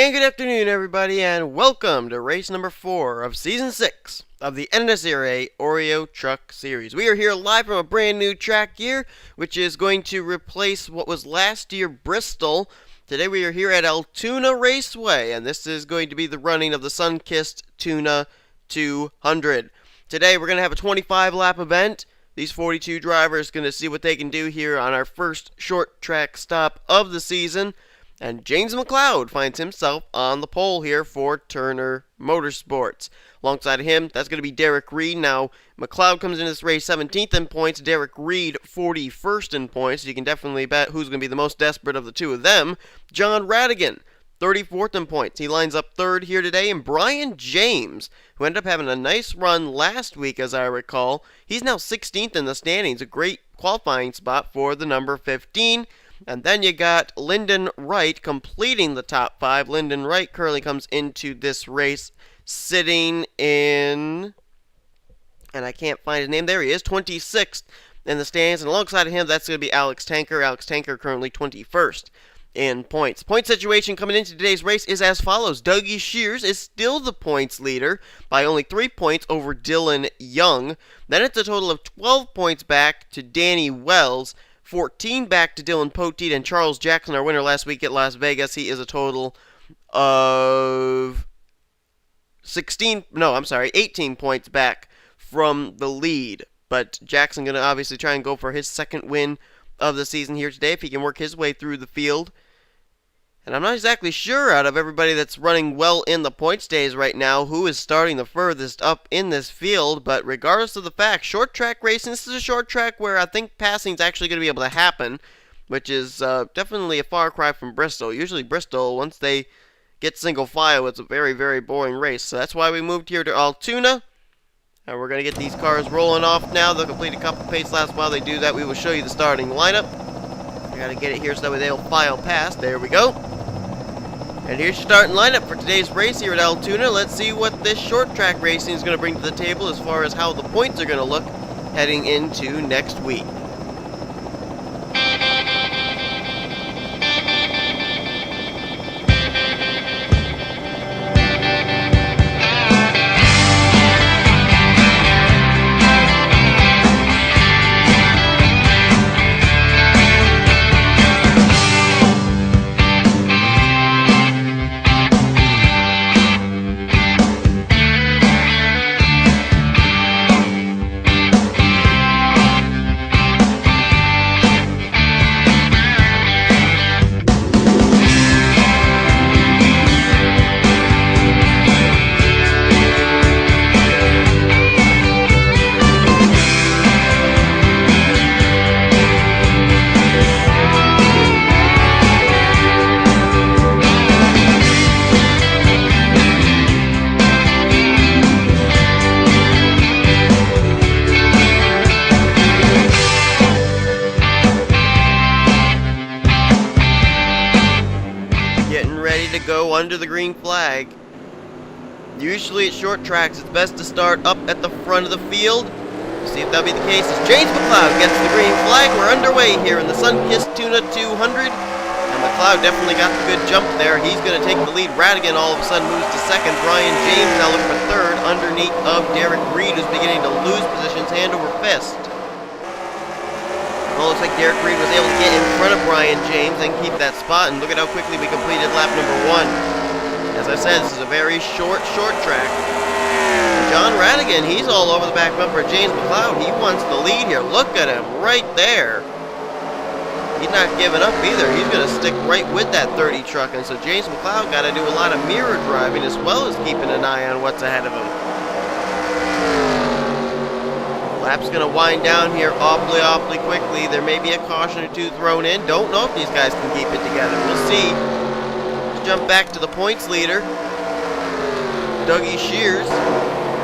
And good afternoon, everybody, and welcome to race number 4 of Season 6 of the NNSCRA Oreo Truck Series. We are here live from a brand new track here, which is going to replace what was last year Bristol. Today we are here at Altoona Raceway, and this is going to be the running of the Starkist Tuna 200. Today we're going to have a 25-lap event. These 42 drivers are going to see what they can do here on our first short track stop of the season. And James McLeod finds himself on the pole here for Turner Motorsports. Alongside him, that's going to be Derek Reed. Now, McLeod comes into this race 17th in points, Derek Reed 41st in points. You can definitely bet who's going to be the most desperate of the two of them. John Radigan, 34th in points. He lines up third here today. And Brian James, who ended up having a nice run last week, as I recall, he's now 16th in the standings. A great qualifying spot for the number 15. And then you got Lyndon Wright completing the top 5. Lyndon Wright currently comes into this race sitting in, and I can't find his name, there he is, 26th in the standings. And alongside of him, that's going to be Alex Tanker. Alex Tanker currently 21st in points. Point situation coming into today's race is as follows. Dougie Shears is still the points leader by only 3 points over Dylan Young. Then it's a total of 12 points back to Danny Wells. 14 back to Dylan Poteet, and Charles Jackson, our winner last week at Las Vegas, he is a total of 18 points back from the lead. But Jackson going to obviously try and go for his second win of the season here today if he can work his way through the field. And I'm not exactly sure out of everybody that's running well in the points days right now who is starting the furthest up in this field. But regardless of the fact, short track racing, this is a short track where I think passing is actually going to be able to happen, which is definitely a far cry from Bristol. Usually Bristol, once they get single file, it's a very, very boring race. So that's why we moved here to Altoona. And we're going to get these cars rolling off now. They'll complete a couple pace laps. While they do that, we will show you the starting lineup. I got to get it here so that way they'll file past. There we go. And here's your starting lineup for today's race here at Altoona. Let's see what this short track racing is going to bring to the table as far as how the points are going to look heading into next week. To go under the green flag. Usually at short tracks, it's best to start up at the front of the field. See if that'll be the case as James McLeod gets the green flag. We're underway here in the Starkist Tuna 200. And McLeod definitely got the good jump there. He's going to take the lead. Radigan all of a sudden moves to second. Brian James now looking for third underneath of Derek Reed, who's beginning to lose positions hand over fist. Well, looks like Derek Reed was able to get in front of Brian James and keep that spot. And look at how quickly we completed lap number 1. As I said, this is a very short track. And John Radigan, he's all over the back bumper. James McLeod, he wants the lead here. Look at him right there. He's not giving up either. He's going to stick right with that 30 truck. And so James McLeod got to do a lot of mirror driving as well as keeping an eye on what's ahead of him. Lap's going to wind down here awfully quickly. There may be a caution or two thrown in. Don't know if these guys can keep it together. We'll see. Let's jump back to the points leader, Dougie Shears.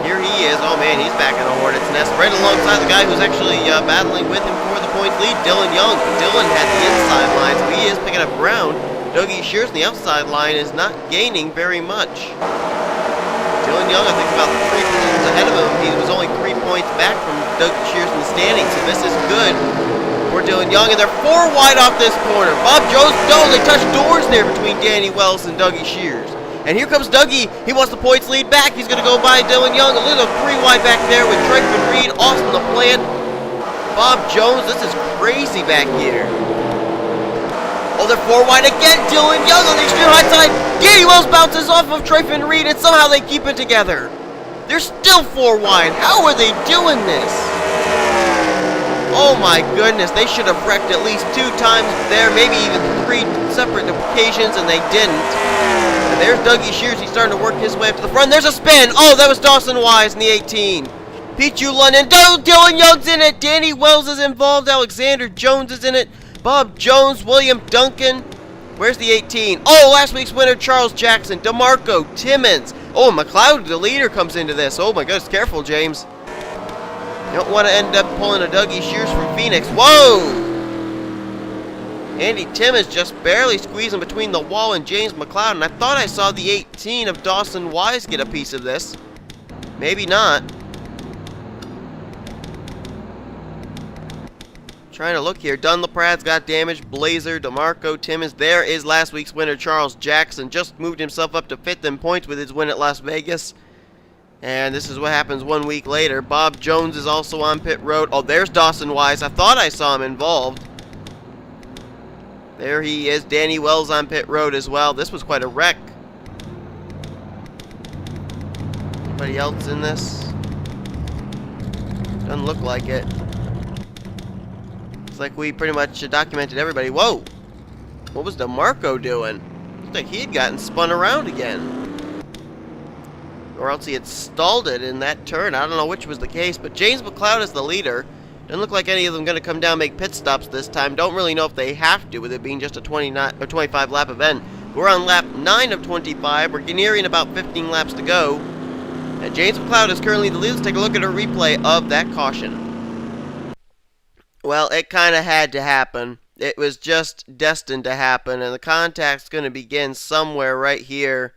Here he is. Oh man, he's back in the hornet's nest right alongside the guy who's actually battling with him for the points lead, Dylan Young. Dylan had the inside line, so he is picking up ground. Dougie Shears on the outside line is not gaining very much. Dylan Young, I think, about 3 positions ahead of him. He was only 3 points back from Doug Shears in the standings, so this is good for Dylan Young, and they're 4 wide off this corner. Bob Jones, no, they touch doors there between Danny Wells and Dougie Shears. And here comes Dougie. He wants the points lead back. He's going to go by Dylan Young. A little 3 wide back there with Trickman Reed. Austin the Plant. Bob Jones, this is crazy back here. Oh, they're 4 wide again. Dylan Young on the extreme high side. Danny Wells bounces off of Trickman Reed, and somehow they keep it together. They're still 4 wide. How are they doing this? Oh my goodness, they should have wrecked at least 2 times there, maybe even 3 separate occasions, and they didn't. And there's Dougie Shears. He's starting to work his way up to the front. There's a spin. Oh, that was Dawson Wise in the 18. Pichu London. Dylan Young's in it. Danny Wells is involved. Alexander Jones is in it. Bob Jones. William Duncan. Where's the 18? Oh, last week's winner, Charles Jackson. DeMarco Timmons. Oh, McLeod, the leader, comes into this. Oh my goodness, careful, James. You don't want to end up pulling a Dougie Shears from Phoenix. Whoa! Andy Timmons just barely squeezing between the wall and James McLeod, and I thought I saw the 18 of Dawson Wise get a piece of this. Maybe not. Trying to look here. Dunlaprad's got damage. Blazer, DeMarco Timmons. There is last week's winner, Charles Jackson. Just moved himself up to 5th in points with his win at Las Vegas. And this is what happens 1 week later. Bob Jones is also on pit road. Oh, there's Dawson Wise. I thought I saw him involved. There he is. Danny Wells on pit road as well. This was quite a wreck. Anybody else in this? Doesn't look like it. Looks like we pretty much documented everybody. Whoa! What was DeMarco doing? Looked like he had gotten spun around again. Or else he had stalled it in that turn. I don't know which was the case, but James McLeod is the leader. Doesn't look like any of them going to come down and make pit stops this time. Don't really know if they have to, with it being just a 25 lap event. We're on lap 9 of 25. We're nearing about 15 laps to go. And James McLeod is currently the leader. Let's take a look at a replay of that caution. Well, it kind of had to happen. It was just destined to happen, and the contact's going to begin somewhere right here.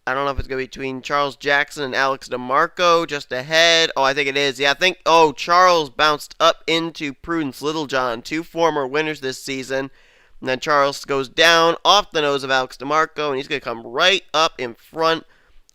I don't know if it's going to be between Charles Jackson and Alex DeMarco, just ahead. Oh, I think it is. Yeah, I think, oh, Charles bounced up into Prudence Littlejohn, 2 former winners this season. And then Charles goes down off the nose of Alex DeMarco, and he's going to come right up in front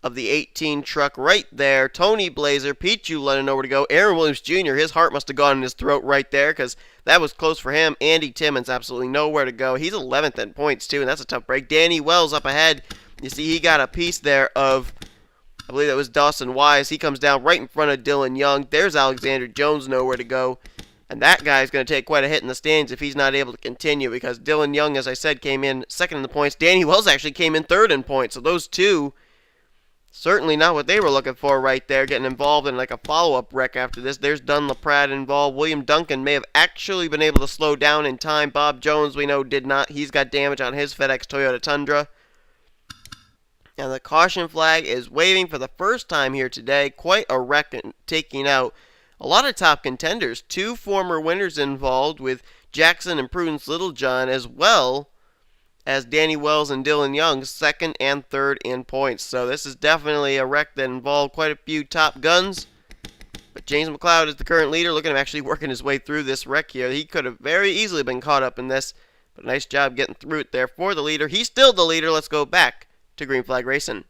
of the 18 truck right there. Tony Blazer, Pichu London nowhere to go. Aaron Williams Jr., his heart must have gone in his throat right there, because that was close for him. Andy Timmons, absolutely nowhere to go. He's 11th in points, too, and that's a tough break. Danny Wells up ahead. You see, he got a piece there of, I believe that was Dawson Wise. He comes down right in front of Dylan Young. There's Alexander Jones, nowhere to go. And that guy's going to take quite a hit in the stands if he's not able to continue, because Dylan Young, as I said, came in 2nd in the points. Danny Wells actually came in 3rd in points. So those two, certainly not what they were looking for right there, getting involved in like a follow-up wreck after this. There's Dunlaprat involved. William Duncan may have actually been able to slow down in time. Bob Jones, we know, did not. He's got damage on his FedEx Toyota Tundra. And the caution flag is waving for the first time here today. Quite a wreck, taking out a lot of top contenders. 2 former winners involved with Jackson and Prudence Littlejohn, as well as Danny Wells and Dylan Young, 2nd and 3rd in points. So this is definitely a wreck that involved quite a few top guns. But James McLeod is the current leader. Look at him actually working his way through this wreck here. He could have very easily been caught up in this. But nice job getting through it there for the leader. He's still the leader. Let's go back to Green Flag Racing.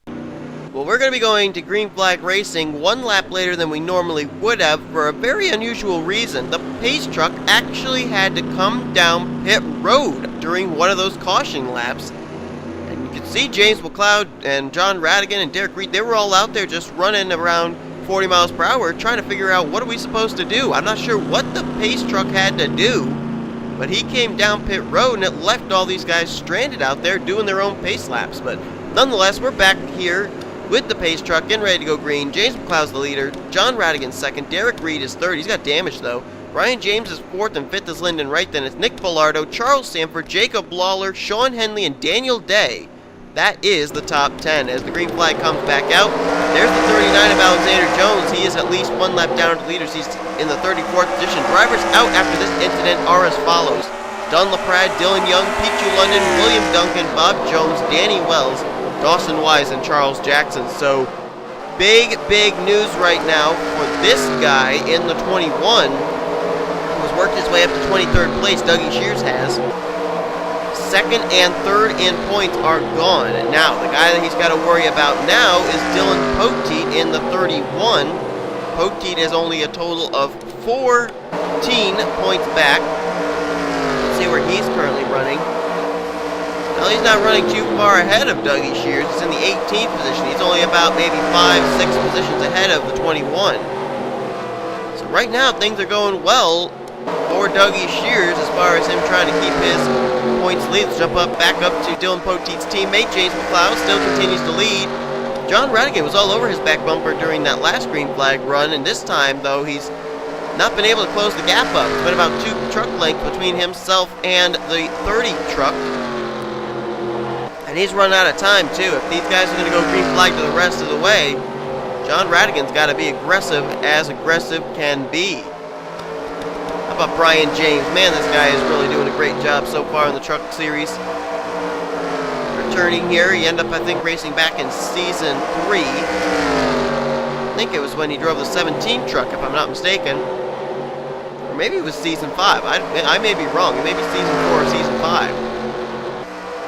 Well, we're going to be going to Green Flag Racing 1 lap later than we normally would have for a very unusual reason. The pace truck actually had to come down pit road during one of those caution laps. And you can see James McLeod and John Radigan and Derek Reed, they were all out there just running around 40 miles per hour trying to figure out what are we supposed to do. I'm not sure what the pace truck had to do, but he came down pit road and it left all these guys stranded out there doing their own pace laps. But nonetheless, we're back here with the pace truck getting ready to go green. James McLeod's the leader. John Radigan's 2nd. Derek Reed is 3rd. He's got damage though. Brian James is 4th, and 5th is Lyndon Wright. Then it's Nick Bellardo, Charles Sanford, Jacob Lawler, Sean Henley, and Daniel Day. That is the top 10 as the green flag comes back out. There's the 39 of Alexander Jones. He is at least 1 lap down to the leaders. He's in the 34th position. Drivers out after this incident are as follows: Dunlaprat, Dylan Young, Pichu London, William Duncan, Bob Jones, Danny Wells, Dawson Wise, and Charles Jackson. So big news right now for this guy in the 21, who who has worked his way up to 23rd place. Dougie Shears has. Second and third in points are gone. Now, the guy that he's got to worry about now is Dylan Poteet in the 31. Poteet has only a total of 14 points back. Let's see where he's currently running. Well, he's not running too far ahead of Dougie Shears. He's in the 18th position. He's only about maybe 5-6 positions ahead of the 21. So right now, things are going well for Dougie Shears as far as him trying to keep his points lead. Let's jump back up to Dylan Poteet's teammate. James McLeod still continues to lead. John Radigan was all over his back bumper during that last green flag run, and this time, though, he's not been able to close the gap up. It's been about 2 truck lengths between himself and the 30 truck. And he's run out of time, too. If these guys are going to go green flag to the rest of the way, John Radigan's got to be aggressive as aggressive can be. How about Brian James? Man, this guy is really doing a great job so far in the truck series. Returning here, he ended up, I think, racing back in Season 3. I think it was when he drove the 17 truck, if I'm not mistaken. Or maybe it was Season 5. I may be wrong. It may be Season 4 or Season 5.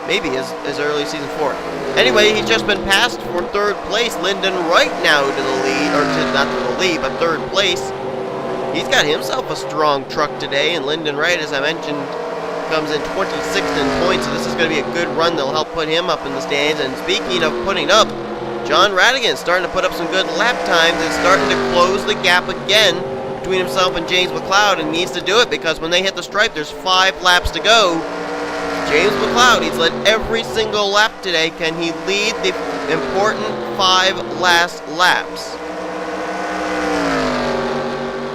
Maybe as early as Season 4. Anyway, he's just been passed for 3rd place. Lyndon Wright now to the lead, or not to the lead, but 3rd place. He's got himself a strong truck today, and Lyndon Wright, as I mentioned, comes in 26th in points, so this is going to be a good run that'll help put him up in the stands. And speaking of putting up, John Radigan starting to put up some good lap times and starting to close the gap again between himself and James McLeod, and needs to do it because when they hit the stripe, there's 5 laps to go. James McLeod, he's led every single lap today. Can he lead the important 5 last laps?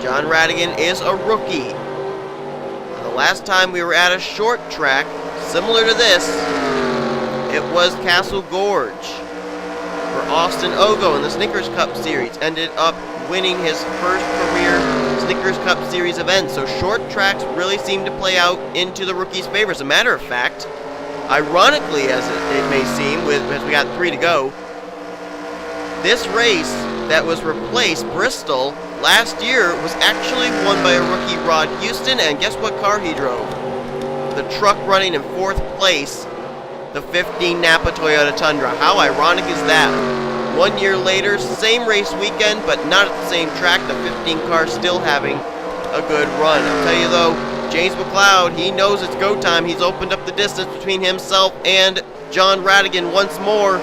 John Radigan is a rookie. The last time we were at a short track, similar to this, it was Castle Gorge, where Austin Ogo in the Snickers Cup Series ended up winning his first career Snickers Cup Series event. So short tracks really seem to play out into the rookie's favor. As a matter of fact, ironically as it may seem, as we got 3 to go, this race that was replaced, Bristol, last year was actually won by a rookie, Rod Houston, and guess what car he drove? The truck running in 4th place, the 15 Napa Toyota Tundra. How ironic is that? 1 year later, same race weekend, but not at the same track. The 15 car still having a good run. I'll tell you though, James McLeod, he knows it's go time. He's opened up the distance between himself and John Radigan once more.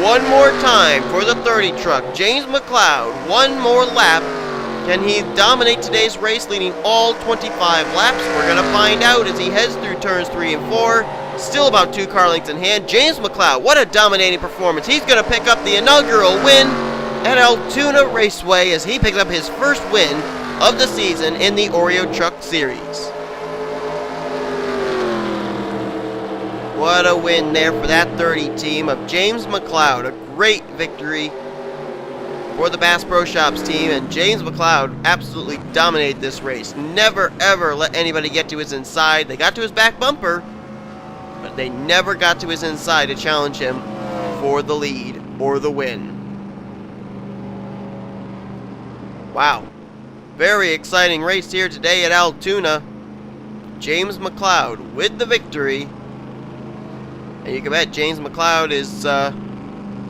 One more time for the 30 truck. James McLeod, one more lap. Can he dominate today's race, leading all 25 laps? We're going to find out as he heads through turns 3 and 4. Still about 2 car lengths in hand. James McLeod, what a dominating performance. He's going to pick up the inaugural win at Altoona Raceway as he picks up his first win of the season in the Oreo Truck Series. What a win there for that 30 team of James McLeod. A great victory for the Bass Pro Shops team, and James McLeod absolutely dominated this race. Never ever let anybody get to his inside. They got to his back bumper, but they never got to his inside to challenge him for the lead or the win. Wow. Very exciting race here today at Altoona. James McLeod with the victory. And you can bet James McLeod is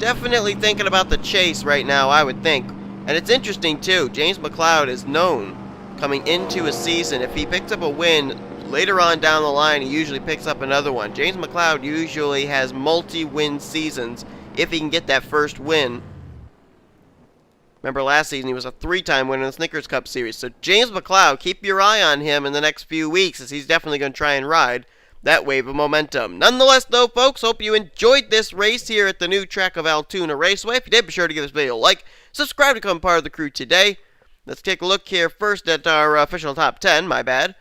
definitely thinking about the chase right now, I would think. And it's interesting, too. James McLeod is known coming into a season. If he picks up a win later on down the line, he usually picks up another one. James McLeod usually has multi-win seasons if he can get that first win. Remember last season he was a 3-time winner in the Snickers Cup Series. So James McLeod, keep your eye on him in the next few weeks as he's definitely going to try and ride that wave of momentum. Nonetheless, though, folks, hope you enjoyed this race here at the new track of Altoona Raceway. If you did, be sure to give this video a like, subscribe to become part of the crew today. Let's take a look here first at our official top 10, my bad.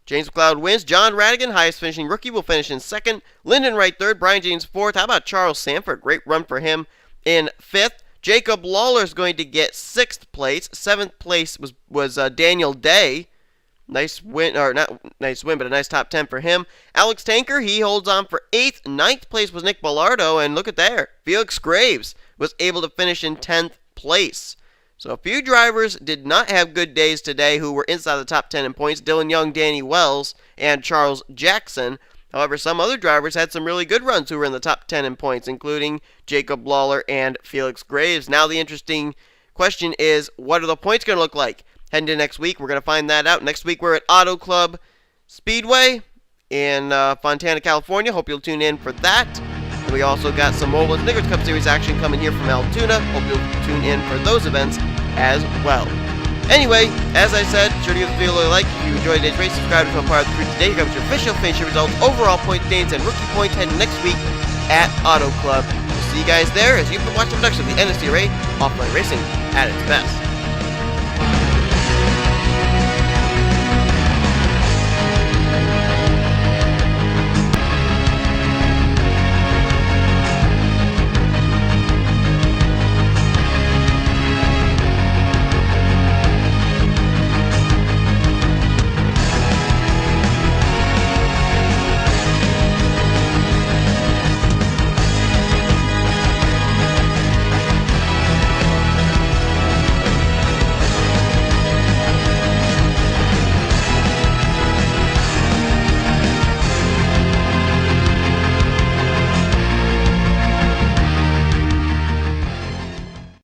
James McLeod wins. John Radigan, highest finishing rookie, will finish in 2nd. Lyndon Wright 3rd. Brian James 4th. How about Charles Sanford? Great run for him in 5th. Jacob Lawler is going to get 6th place. 7th place was Daniel Day. Nice win, or not nice win, but a nice top 10 for him. Alex Tanker, he holds on for 8th. 9th place was Nick Bellardo, and look at there. Felix Graves was able to finish in 10th place. So a few drivers did not have good days today who were inside the top 10 in points. Dylan Young, Danny Wells, and Charles Jackson. However, some other drivers had some really good runs who were in the top 10 in points, including Jacob Lawler and Felix Graves. Now the interesting question is, what are the points going to look like? Heading to next week, we're going to find that out. Next week, we're at Auto Club Speedway in Fontana, California. Hope you'll tune in for that. And we also got some Mobile Snickers Cup Series action coming here from Altoona. Hope you'll tune in for those events as well. Anyway, as I said, be sure to give the video a like if you enjoyed today's race. Subscribe to become part of the crew today. Here comes your official finisher results, overall point gains, and rookie points heading next week at Auto Club. We'll see you guys there as you've been watching the production of the NNSCRA Offline Racing at its best.